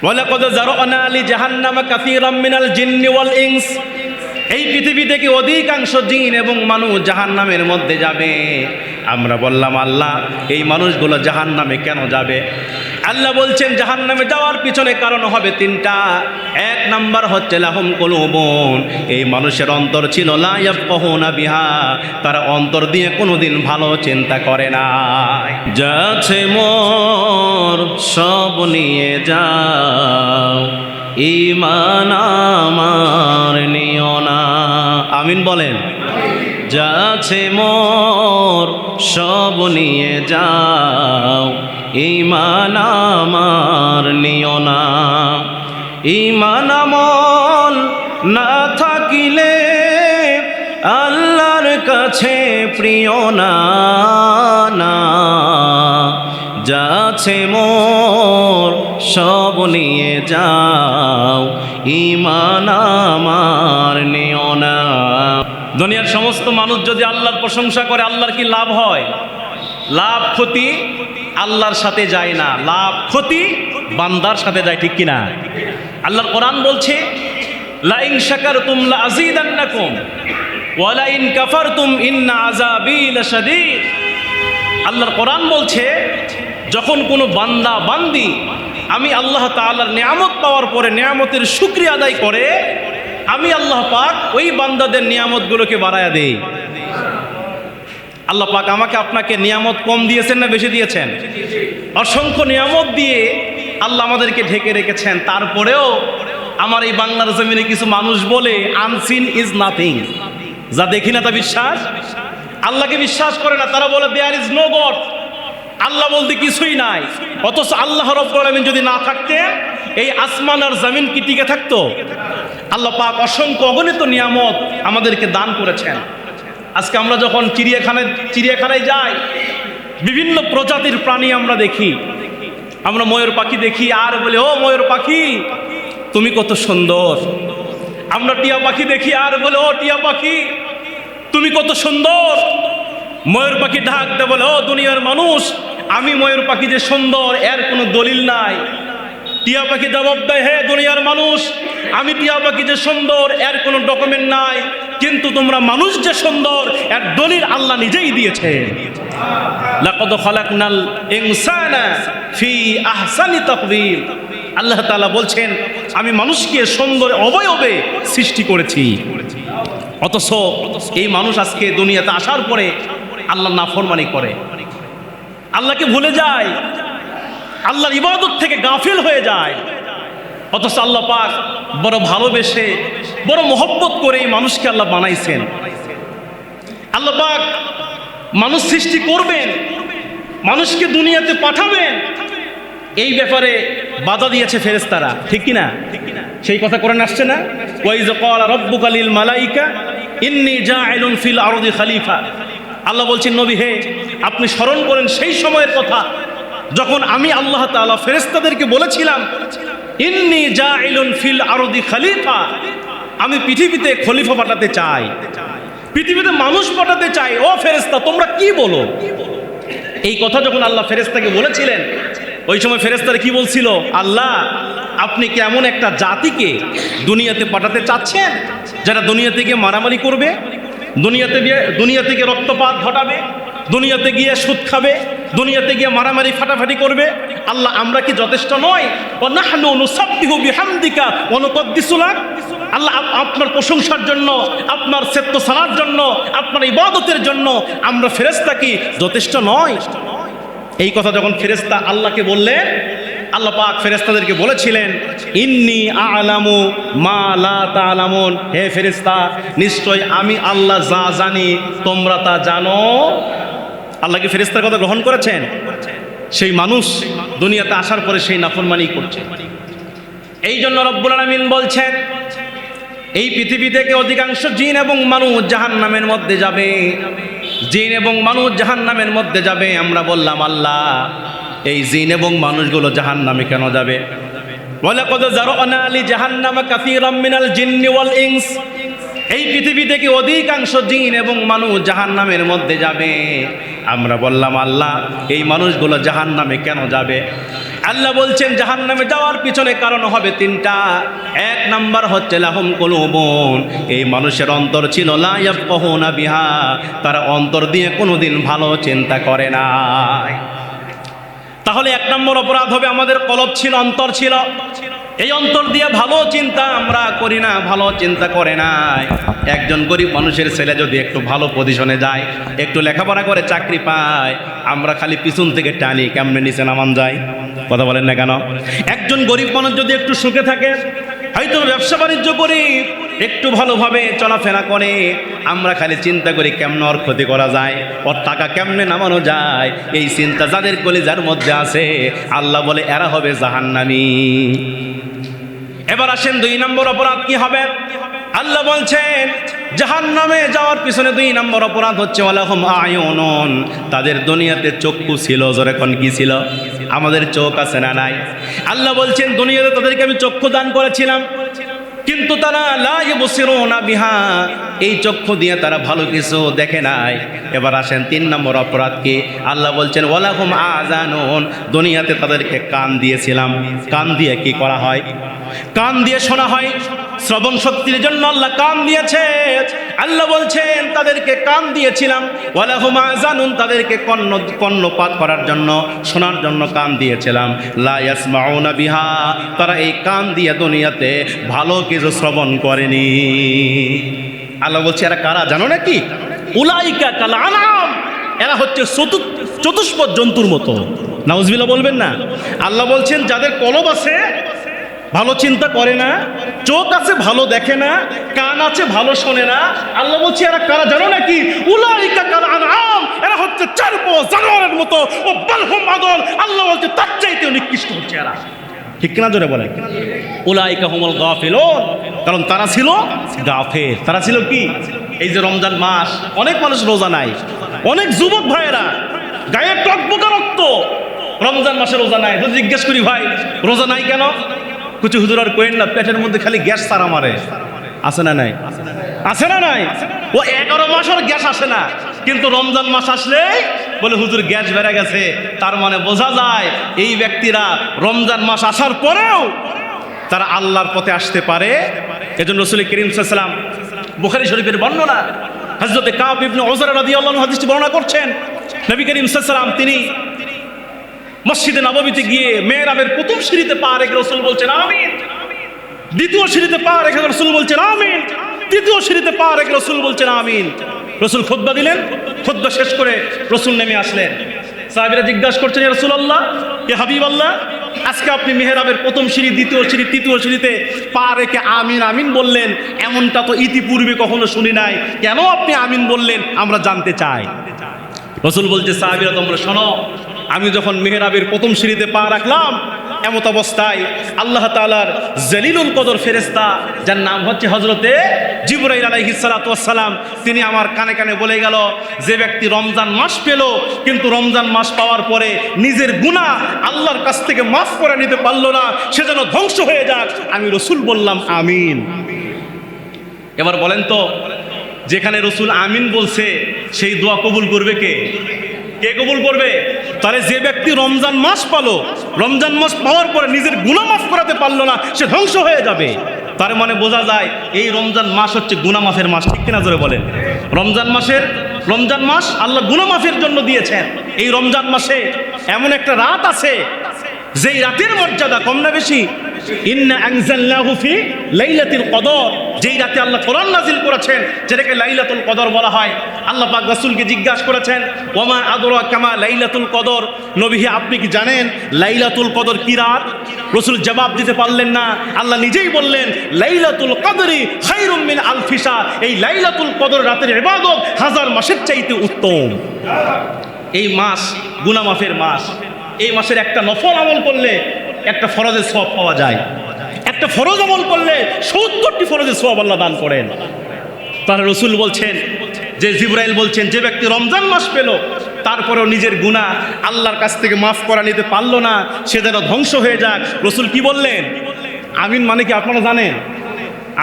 ওয়ালাকাদ যারানা লিজাহান্নামা কাসীরাম মিনাল জিন্নি ওয়াল ইনস। এই পৃথিবী থেকে অধিকাংশ জিন এবং মানুষ জাহান্নামের মধ্যে যাবে। আমরা বললাম আল্লাহ, এই মানুষগুলো জাহান্নামে কেন যাবে? আল্লাহ বলছেন জাহান্নামে যাওয়ার পিছনে কারণ হবে তিনটা। এক নাম্বার হচ্ছে লাহুম কুলুবুন, এই মানুষের অন্তর ছিল লা ইয়াফকাহুনা বিহা, তারা অন্তর দিয়ে কোনোদিন ভালো চিন্তা করে না। যাচ্ছে মোর সব নিয়ে যাও, ঈমান আমার নিও না। আমিন বলেন। যাচ্ছে মোর সব নিয়ে যাও, ঈমান আমার নিও না। ঈমান আমল না থাকিলে আল্লাহর কাছে প্রিয় না। যাচ্ছে মোর সব নিয়ে যাও, ঈমান আমার নিও না। দুনিয়ার সমস্ত মানুষ যদি আল্লাহর প্রশংসা করে, আল্লাহর কি লাভ হয়? লাভ ক্ষতি আল্লাহর সাথে যায় না, লাভ ক্ষতি বান্দার সাথে যায়, ঠিক কিনা? আল্লাহর কোরআন বলছে লা ইন শাকারতুম লা আযীদান্নাকুম ওয়া লা ইন কাফারতুম ইন্না আযাবী লাশাদীদ। আল্লাহর কোরআন বলছে যখন কোনো বান্দা বান্দি আমি আল্লাহ তাআলার নিয়ামত পাওয়ার পরে নিয়ামতের শুকরিয়া আদায় করে, আমি আল্লাহ পাক ওই বান্দাদের নিয়ামতগুলোকে বাড়ায়া দেই। আল্লাহ পাক আমাকে আপনাকে নিয়ামত কম দিয়েছেন না বেশি দিয়েছেন? অসংখ্য নিয়ামত দিয়ে আল্লাহ আমাদেরকে ঢেকে রেখেছেন। তারপরেও আমার এই বাংলার জমিনে কিছু মানুষ বলে আনসিন ইজ নাথিং, যা দেখি না তা বিশ্বাস, আল্লাহকে বিশ্বাস করে না। তারা বলে দেয়ার ইজ নো গড, আল্লাহ বলতে কিছুই নাই। অথচ আল্লাহ রাব্বুল আলামিন যদি না থাকতেন এই আসমান আর জমিন কি টিকে থাকতো? আল্লাহ পাক অসংখ্য অগণিত নিয়ামত আমাদেরকে দান করেছেন। আজকে আমরা যখন চিড়িয়াখানায় যাই, বিভিন্ন প্রজাতির প্রাণী আমরা দেখি। আমরা ময়ূর পাখি দেখি আর বলে ও ময়ূর পাখি তুমি কত সুন্দর। আমরা টিয়া পাখি দেখি আর বলে ও টিয়া পাখি তুমি কত সুন্দর। ময়ূর পাখি ডাক দে বলে ও দুনিয়ার মানুষ, আমি ময়ূর পাখি যে সুন্দর এর কোনো দলিল নাই। টিয়া পাখি জবাব দেয় হে দুনিয়ার মানুষ, আমি টিয়া পাখি যে সুন্দর এর কোনো ডকুমেন্ট নাই, কিন্তু তোমরা মানুষ যে সুন্দর এর দলিল আল্লাহ নিজেই দিয়েছে। লাকাদ খালাকনাল ইনসানা ফি আহসানি তাকওয়িম। আল্লাহ তাআলা বলছেন আমি মানুষকে সুন্দর অবয়বে সৃষ্টি করেছি। অথচ এই মানুষ আজকে দুনিয়াতে আসার পরে আল্লাহর নাফরমানি করে, আল্লাহকে ভুলে যায়, আল্লাহর ইবাদত থেকে গাফিল হয়ে যায়। অথচ আল্লাহ পাক বড় ভালোবেসে বড় মহব্বত করে এই মানুষকে আল্লাহ বানাইছেন। আল্লাহ পাক মানুষ সৃষ্টি করবেন, মানুষকে দুনিয়াতে পাঠাবেন, এই ব্যাপারে বাধা দিয়েছে ফেরেশতারা, ঠিক কিনা? সেই কথা কোরআন আসছে না, ওয়াইজ ক্বালা রাব্বুকা লিল মালাইকা ইন্নী জাইলুন ফিল আরদি খলিফা। আল্লাহ বলছেন নবী হে আপনি স্মরণ করেন সেই সময়ের কথা যখন আমি আল্লাহ তাআলা ফেরেশতাদেরকে বলেছিলাম ইন্নী জাইলুন ফিল আরদি খলিফা, আমি পৃথিবীতে খলিফা পাঠাতে চাই, পৃথিবীতে মানুষ পাঠাতে চাই। ও ফেরেশতা তোমরা কি বলো? এই কথা যখন আল্লাহ ফেরেশতাকে বলেছিলেন, ওই সময় ফেরেশতারা কি বলছিল? আল্লাহ আপনি কি এমন একটা জাতিকে দুনিয়াতে পাঠাতে চাচ্ছেন যারা দুনিয়াতে গিয়ে মারামারি করবে, দুনিয়াতে গিয়ে রক্তপাত ঘটাবে, দুনিয়াতে গিয়ে সুদ খাবে, দুনিয়াতে গিয়ে মারামারি ফাটাফাটি করবে? আল্লাহ আমরা কি যথেষ্ট নয়? ওয়া নাহনু নুসাব্বিহু বিহামদিকা ওয়া নুকদ্দিসু লাক। আল্লাহ আপনার প্রশংসার জন্য, আপনার সেত্ত সালার জন্য, আপনার ইবাদতের জন্য আমরা ফেরেশতা কি যথেষ্ট নয়? এই কথা যখন ফেরেশতা আল্লাহকে বললেন, আল্লাহ পাক ফেরেশতাদেরকে বলেছিলেন ইন্নী আ'লামু মা লা তা'লামুন, হে ফেরেশতা নিশ্চয় আমি আল্লাহ যা জানি তোমরা তা জানো। আল্লাহ কি ফেরেশতার কথা গ্রহণ করেছেন? সেই মানুষ দুনিয়াতে আসার পরে সেই নাফরমানি করছে। এই জন্য রব্বুল আলামিন বলছেন এই পৃথিবী থেকে অধিকাংশ জিন এবং মানুষ জাহান্নামের মধ্যে যাবে, জিন এবং মানুষ জাহান্নামের মধ্যে যাবে। আমরা বললাম আল্লাহ এই জিন এবং মানুষগুলো জাহান্নামে কেন যাবে? ওয়ালাকাদ যারানা লিজাহান্নামা কাসীরাম মিনাল জিন্নি ওয়াল ইনস। এই পৃথিবী থেকে অধিকাংশ জিন এবং মানুষ জাহান্নামের মধ্যে যাবে। আমরা বললাম আল্লাহ এই মানুষগুলো জাহান্নামে কেন যাবে? আল্লাহ বলছেন জাহান্নামে যাওয়ার পিছনে কারণ হবে তিনটা। এক নাম্বার হচ্ছে লাহুম কুলুবুন, এই মানুষের অন্তর ছিল লা ইয়াফকাহুনা বিহা, তারা অন্তর দিয়ে কোনোদিন ভালো চিন্তা করে নাই। তাহলে এক নম্বর অপরাধ হবে আমাদের কলব ছিল, অন্তর ছিল, এই অন্তর দিয়ে ভালো চিন্তা আমরা করি না, ভালো চিন্তা করে নাই। একজন গরিব মানুষের ছেলে যদি একটু ভালো পজিশনে যায়, একটু লেখাপড়া করে চাকরি পায়, আমরা খালি পিছন থেকে টানি কেমনে নিচে নামান যায়। কথা বলেন না কেন? একজন গরিব মানুষ যদি একটু সুখে থাকে, হয়তো ব্যবসা বাণিজ্য করে একটু ভালোভাবে চলাফেরা করে, আমরা খালি চিন্তা করি কেমনে ওর ক্ষতি করা যায়, ওর টাকা কেমনে নামানো যায়। এই চিন্তা যাদের কলিজার মধ্যে আছে, আল্লাহ বলে এরা হবে জাহান্নামী। এবার আসেন 2 নম্বর অপরাধ কি হবে? আল্লাহ বলছেন জাহান্নামে যাওয়ার পিছনে 2 নম্বর অপরাধ হচ্ছে ওয়ালাহুম আয়ুনুন, তাদের দুনিয়াতে চক্ষু ছিল। জোরে কোন কি ছিল? আমাদের চোখ আছে না নাই? আল্লাহ বলছেন দুনিয়াতে তাদেরকে আমি চক্ষু দান করেছিলাম, কিন্তু তারা লা ইবসিরুনা বিহা, এই চক্ষু দিয়ে তারা ভালো কিছু দেখে নাই। এবার আসেন 3 নম্বর অপরাধ কি? আল্লাহ বলছেন ওয়ালাহুম আযানুন, দুনিয়াতে তাদেরকে কান দিয়েছিলাম। কান দিয়ে কি করা হয়? কান দিয়ে শোনা হয়। শ্রবণ শক্তির জন্য আল্লাহ কান দিয়েছে। আল্লাহ বলছেন তাদেরকে কান দিয়েছিলাম। ওয়ালাহুম আযানুন, তাদেরকে কর্ণপাত করার জন্য, শোনার জন্য কান দিয়েছিলাম। লা ইয়াসমাউনা বিহা, তারা এই কান দিয়ে দুনিয়াতে ভালো কিছু শ্রবণ করেনি। আল্লাহ বলছে এরা কারা জানো নাকি? উলাইকা কাল আনাম, এরা হচ্ছে চতুষ্পদ জন্তুর মতো। নাউজুবিল্লাহ বলবেন না? আল্লাহ বলছেন যাদের কলব আছে ভালো চিন্তা করে না, চোখ আছে ভালো দেখে না, কান আছে ভালো শোনে না, আল্লাহ বলছে এরা কারা জানো নাকি? উলাইকা কাল আনআম, এরা হচ্ছে চারপো জানোয়ারের মতো। ও বালহুম আদল, আল্লাহ বলছে তার চাইতেও নিকৃষ্ট হচ্ছে এরা। ঠিক কিনা জোরে বলেন? উলাইকা হুমুল গাফিলুন, কারণ তারা ছিল গাফেল। তারা ছিল কি? এই যে রমজান মাস, অনেক মানুষ রোজা নাই, অনেক যুবক ভাইয়েরা গায়ে টকবকা রক্ত, রমজান মাসে রোজা নাই। যদি জিজ্ঞেস করি ভাই রোজা নাই কেন? কিছু হুজুর আর কোয়েন না, পেটের মধ্যে খালি গ্যাস সারা মারে। আছে না নাই? আছে না নাই? ও 11 মাস আর গ্যাস আসে না, কিন্তু রমজান মাস আসলে বলে হুজুর গ্যাস বেড়ে গেছে। তার মানে বোঝা যায় এই ব্যক্তিরা রমজান মাস আসার পরেও তারা আল্লাহর পথে আসতে পারে। এজন্য রাসূল করিম সাল্লাল্লাহু আলাইহি ওয়াসাল্লাম বুখারী শরীফের বর্ণনা, হযরত কাব ইবনে উযরা রাদিয়াল্লাহু আনহু হাদিসটি বর্ণনা করছেন। নবী করিম সাল্লাল্লাহু আলাইহি ওয়াসাল্লাম তিনি মসজিদে নববীতে গিয়ে মেহরাবের প্রথম সিঁড়িতে পা রেখে রাসূল বলছেন আমিন, দ্বিতীয় সিঁড়িতে পা রেখে রাসূল বলছেন আমিন, তৃতীয় সিঁড়িতে পা রেখে রাসূল বলছেন আমিন। রাসূল খুতবা দিলেন, খুতবা শেষ করে রাসূল নেমে আসলেন। সাহাবীরা জিজ্ঞাসা করছেন ইয়া রাসূলুল্লাহ, ইয়া হাবিবাল্লাহ, আজকে আপনি মেহরাবের প্রথম সিঁড়ি, দ্বিতীয় সিঁড়ি, তৃতীয় সিঁড়িতে পা রেখে আমিন আমিন বললেন, এমনটা তো ইতিপূর্বে কখনো শুনি নাই, কেন আপনি আমিন বললেন আমরা জানতে চাই। রাসূল বলছে সাহাবীরা তোমরা শোনো, আমি যখন মেহরাবের প্রথম সিঁড়িতে পা রাখলাম, এমত অবস্থায় আল্লাহ তাআলার জলিলুল কদর ফেরেশতা, যার নাম হচ্ছে হযরতে জিবরাইল আলাইহিস সালাতু ওয়াস সালাম, তিনি আমার কানে কানে বলে গেল যে ব্যক্তি রমজান মাস পেল, কিন্তু রমজান মাস পাওয়ার পরে নিজের গুনাহ আল্লাহর কাছ থেকে মাফ করে নিতে পারলো না, সে যেন ধ্বংস হয়ে যাক। আমি রাসূল বললাম আমিন। এবার বলেন তো, যেখানে রাসূল আমিন বলছে সেই দোয়া কবুল করবে কে? কে কবুল করবে? তাহলে যে ব্যক্তি রমজান মাস পেলো, রমজান মাস পাওয়ার পরে নিজের গুনাহ মাফ করাতে পারলো না, সে ধ্বংস হয়ে যাবে। তার মানে বোঝা যায় এই রমজান মাস হচ্ছে গুনাহ মাফের মাস। ঠিক কিনা জোরে বলেন? রমজান মাস আল্লাহ গুনাহ মাফের জন্য দিয়েছেন। এই রমজান মাসে এমন একটা রাত আছে যেই রাতের মর্যাদা কম না বেশি? ইন্না আনজালনাহু ফি লাইলাতুল কদর, যেই রাতে আল্লাহ কোরআন নাজিল করেছেন যেটাকে লাইলাতুল কদর বলা হয়। আল্লাহ পাক রাসূলকে জিজ্ঞাসা করেছেন ওমা আদরাকা মা লাইলাতুল কদর, নবী হে আপনি কি জানেন লাইলাতুল কদর কি রাত? রাসূল জবাব দিতে পারলেন না। আল্লাহ নিজেই বললেন লাইলাতুল কদরি খায়রুম মিন আলফি শাহর, এই লাইলাতুল কদর রাতের ইবাদত 1000 মাসের চাইতে উত্তম। এই মাস গুনাহ মাফের মাস। এই মাসের একটা নফল আমল করলে একটা ফরজের সওয়াব পাওয়া যায়, একটা ফরজ আমল করলে 70টি ফরজের সওয়াব আল্লাহ দান করেন। তাহলে রাসূল বলছেন যে জিবরাইল বলছেন যে ব্যক্তি রমজান মাস পেল তারপরেও নিজের গুনাহ আল্লাহর কাছ থেকে মাফ করা নিতে পারলো না, সে যেন ধ্বংস হয়ে যাক। রাসূল কি বললেন? আমিন মানে কি আপনারা জানেন?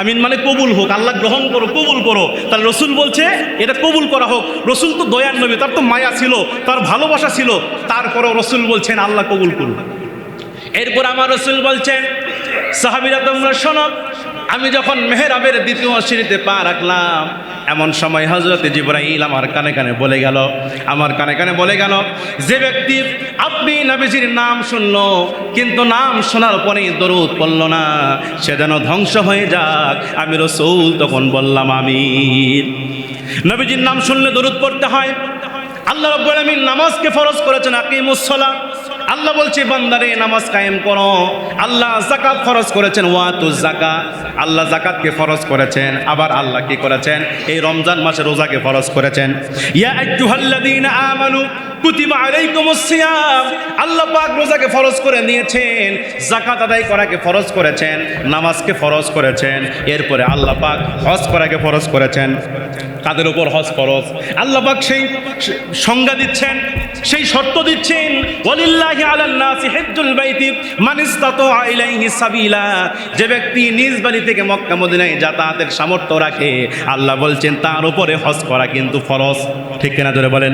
আমিন মানে কবুল হোক, আল্লাহ গ্রহণ করো, কবুল করো। তাহলে রসুল বলছে এটা কবুল করা হোক। রসুল তো দয়ার নবী, তার তো মায়া ছিল, তার ভালোবাসা ছিল, তারপরেও রসুল বলছেন আল্লাহ কবুল করুন। এরপর আমার রসুল বলছেন, সাহাবীরা তোমরা শোনো, আমি যখন মেহরাবের দ্বিতীয় সিঁড়িতে পা রাখলাম, এমন সময় হযরত জিবরাইল আমার কানে কানে বলে গেল, যে ব্যক্তি আপনি নবীজির নাম শুনলো কিন্তু নাম শোনার পরে দরুদ পড়ল না, সে যেন ধ্বংস হয়ে যাক। আমি রাসূল তখন বললাম আমিন। নবীজির নাম শুনলে দরুদ পড়তে হয়। আল্লাহ রাব্বুল আলামিন নামাজকে ফরজ করেছেন, আকিমুস সালাহ। আল্লাহ বলছে বান্দারে নামাজ কায়েম করো। আল্লাহ যাকাত ফরজ করেছেন, ওয়াতুজ যাকাত। আল্লাহ যাকাতকে ফরজ করেছেন। আবার আল্লাহ কি করেছেন? এই রমজান মাসে রোজাকে ফরজ করেছেন। ইয়া আইয়ুহাল্লাযীনা আমানু কুতিবা আলাইকুমুস সিয়াম। আল্লাহ পাক রোজাকে ফরজ করে নিয়েছেন, যাকাত আদায় করাকে ফরজ করেছেন, নামাজকে ফরজ করেছেন। এরপরে আল্লাহ পাক হজ করাকে ফরজ করেছেন। কাদের উপর হজ ফরজ? আল্লাহ পাক সেই সংজ্ঞা দিচ্ছেন, সেই শর্ত দিচ্ছেন, ওয়ালিল্লাহি আলান নাসি হিজ্জুল বাইতি মান ইসতাতা ইলাইহি সাবিলা। যে ব্যক্তি নিজ বাড়ি থেকে মক্কা মদিনায় যাতায়াতের সামর্থ্য রাখে, আল্লাহ বলছেন তার উপরে হজ করা কিন্তু ফরজ। ঠিক কিনা জোরে বলেন?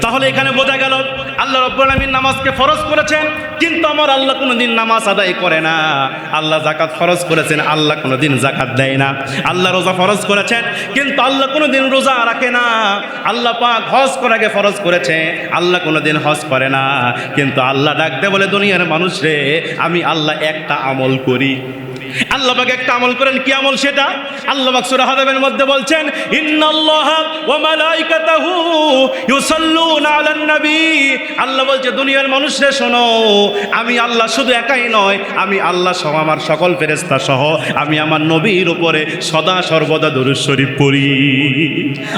তাহলে এখানে বোঝা গেল আল্লাহ রাব্বুল আলামিন নামাজকে ফরজ করেছেন, কিন্তু আমার আল্লাহ কোনোদিন নামাজ আদায় করে না। আল্লাহ যাকাত ফরজ করেছেন, আল্লাহ কোনোদিন যাকাত দেয় না। আল্লাহ রোজা ফরজ করেছেন, কিন্তু আল্লাহ কোনোদিন রোজা রাখে না। আল্লাহ পাক হজ করাকে ফরজ করেছে, আল্লাহ কোনোদিন হজ করে না। কিন্তু আল্লাহ ডাক দেয় বলে, দুনিয়ার মানুষ রে, আমি আল্লাহ একটা আমল করি। আল্লাহ পাক একটা আমল করেন, কি আমল সেটা? আল্লাহ পাক সূরা হাদাবের মধ্যে বলছেন, ইন্নাল্লাহা ওয়া মালাইকাতাহু ইউসাল্লুনা আলান নবী। আল্লাহ বলছে দুনিয়ার মানুষরা শোনো, আমি আল্লাহ শুধু একাই নয়, আমি আল্লাহ সহ আমার সকল ফেরেশতা সহ আমি আমার নবীর উপরে সদা সর্বদা দরুদ শরীফ পড়ি।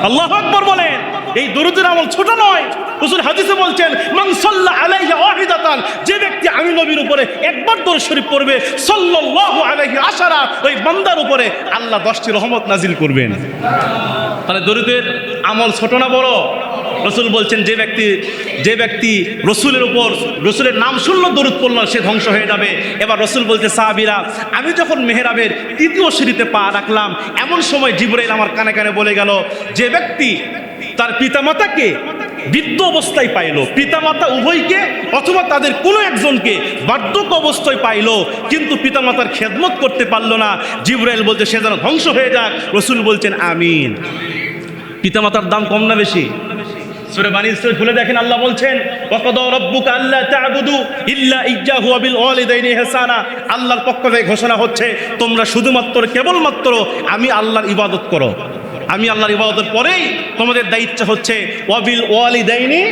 আল্লাহু আকবার বলেন। এই দরুদের আমল ছোট নয়। রাসূল হাদিসে বলছেন, মান সাল্লা আলাইহি ওয়াহিদাতান, যে ব্যক্তি আমি নবীর উপরে একবার দরুদ শরীফ পড়বে, সাল্লাল্লাহু আলাইহি আশারা, ওই বান্দার উপরে আল্লাহ 10টি রহমত নাজিল করবেন। তাহলে দরুদের আমল ছোট না বড়? রাসূল বলছেন যে ব্যক্তি রাসূলের উপর রাসূলের নাম শুনলো দরুদ পড়ল, সে ধ্বংস হয়ে যাবে। এবার রাসূল বলতে, সাহাবীরা আমি যখন মেহরাবের তৃতীয় সিঁড়িতে পা রাখলাম, এমন সময় জিবরাইল আমার কানে কানে বলে গেল, যে ব্যক্তি তার পিতামাতাকে বৃদ্ধ অবস্থায় পাইল, পিতামাতা উভয়কে অথবা তাদের কোনো একজনকে বার্ধক্য অবস্থায় পাইল, কিন্তু পিতামাতার খেদমত করতে পারলো না, জিবরাইল বলছে সে যেন ধ্বংস হয়ে যাক। রাসূল বলছেন আমিন। পিতামাতার দাম কম না বেশি? সূরা বানী ইসরাঈল খুলে দেখেন, আল্লাহ বলছেন, ওয়াকাদা রাব্বুকা আল্লা তা'বুদু ইল্লা ইয়্যাহু ওয়া বিল ওয়ালিদাইনি ইহসানা। আল্লাহর পক্ষ থেকে ঘোষণা হচ্ছে, তোমরা শুধুমাত্র কেবলমাত্র আমি আল্লাহর ইবাদত করো। আমি আল্লাহর ইবাদতের পরেই তোমাদের দায়িত্ব হচ্ছে ওয়াবিল ওয়ালিদাইনি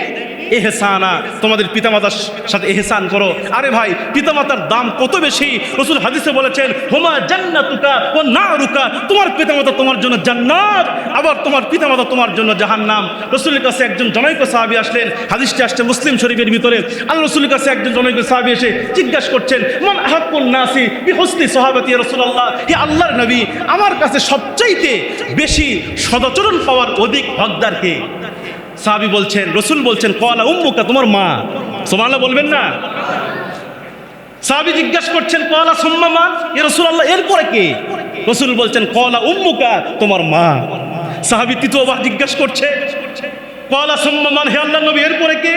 ইহসানা, তোমাদের পিতামাতার সাথে ইহসান করো। আরে ভাই, পিতামাতার দাম কত বেশি! রাসূল হাদিসে বলেছেন, হুমা জান্নাতুকা ওয়া নারুকা, তোমার পিতামাতা তোমার জন্য জান্নাত, আবার তোমার পিতামাতা তোমার জন্য জাহান্নাম। রাসূলের কাছে একজন জনৈক সাহাবী আসলেন, হাদিসটি আসছে মুসলিম শরীফের ভিতরে। আল্লাহ রাসূলের কাছে একজন জনৈক সাহাবী এসে জিজ্ঞাসা করছেন, মান আহাক্কুন নাসি বিহুসনি সাহাবাতি রাসূলুল্লাহ, হে আল্লাহর নবী, আমার কাছে সবচাইতে বেশি সদাচরণ পাওয়ার অধিক হকদার কে? সাহাবী বলছেন, রাসূল বলছেন, ক্বালা উম্মুকা, তোমার মা। সুবহানাল্লাহ বলবেন না? সাহাবী জিজ্ঞাসা করছেন, ক্বালা সুম্মা মান, ইয়া রাসূলুল্লাহ, এরপরে কে? রাসূল বলছেন, ক্বালা উম্মুকা, তোমার মা। সাহাবী তৃতীয়বার জিজ্ঞাসা করছে, ক্বালা সুম্মা মান, হে আল্লাহর নবী, এরপরে কে?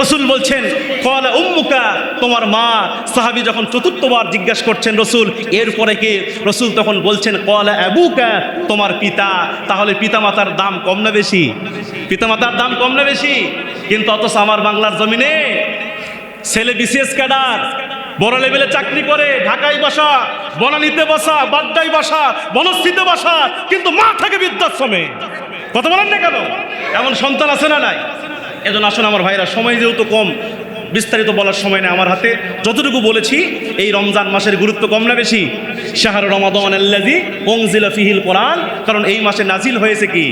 রাসূল বলছেন, ক্বালা উম্মুকা, তোমার মা। সাহাবী যখন চতুর্থবার জিজ্ঞাসা করছেন, রাসূল এরপরে কে? রাসূল তখন বলছেন, ক্বালা আবুকা, তোমার পিতা। তাহলে পিতামাতার দাম কম না বেশি? পিতামাতার দাম কম না বেশি? কিন্তু অথচ আমার বাংলার জমিনে ছেলে বিসিএস ক্যাডার, বড় লেভেলে চাকরি করে, ঢাকায় বাসা, বনানীতে বাসা, বাড্ডায় বাসা, বনশ্রীতে বাসা, কিন্তু মা থাকে বৃদ্ধাশ্রমে। কথা বলেন না কেন? এমন সন্তান আছে না নাই? এজন্য আসুন আমার ভাইরা, সময় যেহেতু কম, বিস্তারিত বলার সময় নেই আমার হাতে। যতটুকু বলেছি, এই রমজান মাসের গুরুত্ব কম না বেশি? শাহরু রমাদান আল্লাযী উনজিলা ফীহিল কোরআন, কারণ এই মাসে নাজিল হয়েছে কি?